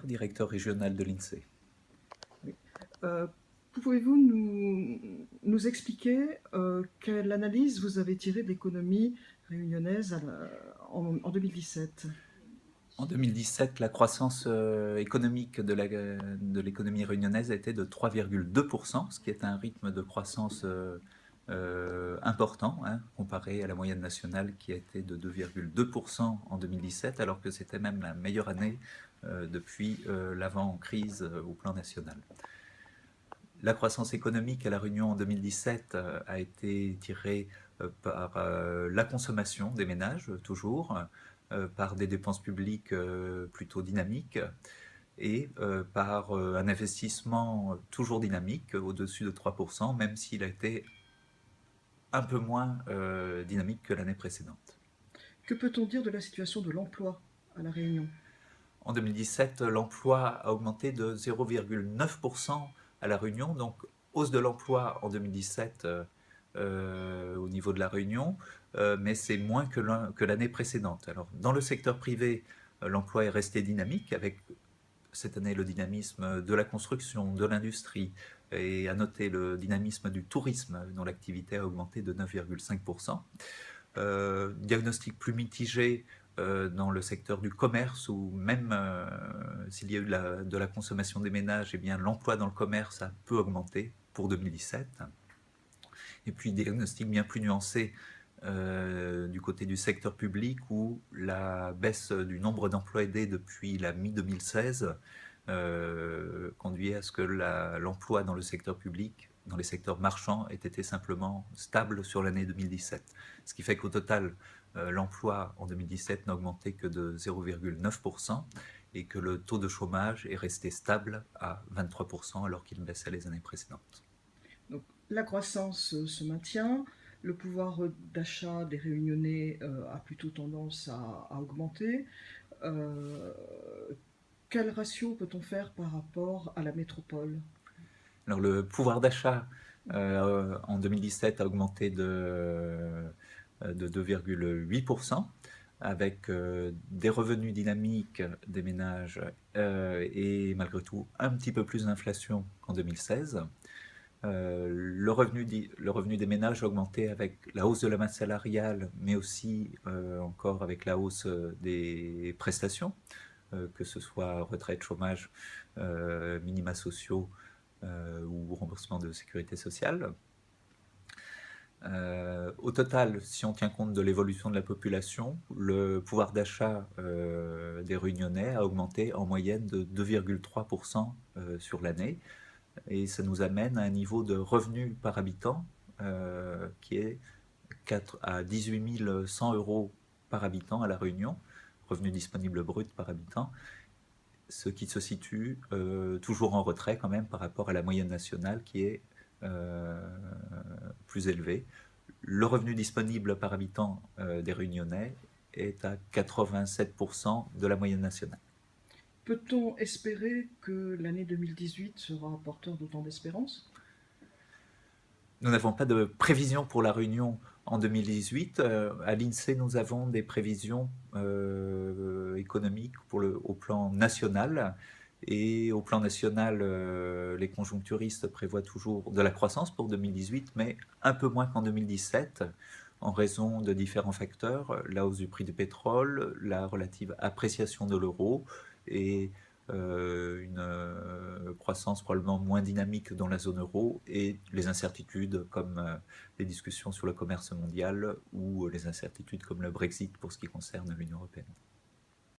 directeur régional de l'INSEE. Oui. Pouvez-vous nous expliquer quelle analyse vous avez tirée de l'économie réunionnaise en 2017? En 2017, la croissance économique de l'économie réunionnaise était de 3,2%, ce qui est un rythme de croissance important, hein, comparé à la moyenne nationale qui a été de 2,2% en 2017, alors que c'était même la meilleure année depuis l'avant-crise au plan national. La croissance économique à La Réunion en 2017 a été tirée par la consommation des ménages, toujours, par des dépenses publiques plutôt dynamiques et par un investissement toujours dynamique, au-dessus de 3%, même s'il a été un peu moins dynamique que l'année précédente. Que peut-on dire de la situation de l'emploi à La Réunion? En 2017, l'emploi a augmenté de 0,9% à La Réunion, donc hausse de l'emploi en 2017 au niveau de La Réunion, mais c'est moins que l'année précédente. Alors, dans le secteur privé, l'emploi est resté dynamique, avec cette année le dynamisme de la construction, de l'industrie, et à noter le dynamisme du tourisme, dont l'activité a augmenté de 9,5%. Diagnostic plus mitigé dans le secteur du commerce, où même s'il y a eu de la consommation des ménages, eh bien l'emploi dans le commerce a peu augmenté pour 2017. Et puis diagnostic bien plus nuancé du côté du secteur public, où la baisse du nombre d'emplois aidés depuis la mi-2016 conduit à ce que l'emploi dans le secteur public, dans les secteurs marchands, ait été simplement stable sur l'année 2017. Ce qui fait qu'au total, l'emploi en 2017 n'a augmenté que de 0,9% et que le taux de chômage est resté stable à 23% alors qu'il baissait les années précédentes. Donc, la croissance se maintient, le pouvoir d'achat des Réunionnais a plutôt tendance à augmenter. Euh, Quel ratio peut-on faire par rapport à la métropole? Alors le pouvoir d'achat en 2017 a augmenté de 2,8%, avec des revenus dynamiques des ménages et malgré tout un petit peu plus d'inflation qu'en 2016. Le revenu des ménages a augmenté avec la hausse de la masse salariale, mais aussi encore avec la hausse des prestations, que ce soit retraite, chômage, minima sociaux ou remboursement de sécurité sociale. Au total, si on tient compte de l'évolution de la population, le pouvoir d'achat des Réunionnais a augmenté en moyenne de 2,3% sur l'année, et ça nous amène à un niveau de revenu par habitant qui est à 18 100 euros par habitant à La Réunion, revenu disponible brut par habitant, ce qui se situe toujours en retrait quand même par rapport à la moyenne nationale qui est plus élevée. Le revenu disponible par habitant des Réunionnais est à 87% de la moyenne nationale. Peut-on espérer que l'année 2018 sera porteur d'autant d'espérance? Nous n'avons pas de prévision pour la Réunion en 2018. À l'INSEE, nous avons des prévisions économiques au plan national. Et au plan national, les conjoncturistes prévoient toujours de la croissance pour 2018, mais un peu moins qu'en 2017, en raison de différents facteurs, la hausse du prix du pétrole, la relative appréciation de l'euro et une croissance probablement moins dynamique dans la zone euro, et les incertitudes comme les discussions sur le commerce mondial ou les incertitudes comme le Brexit pour ce qui concerne l'Union européenne.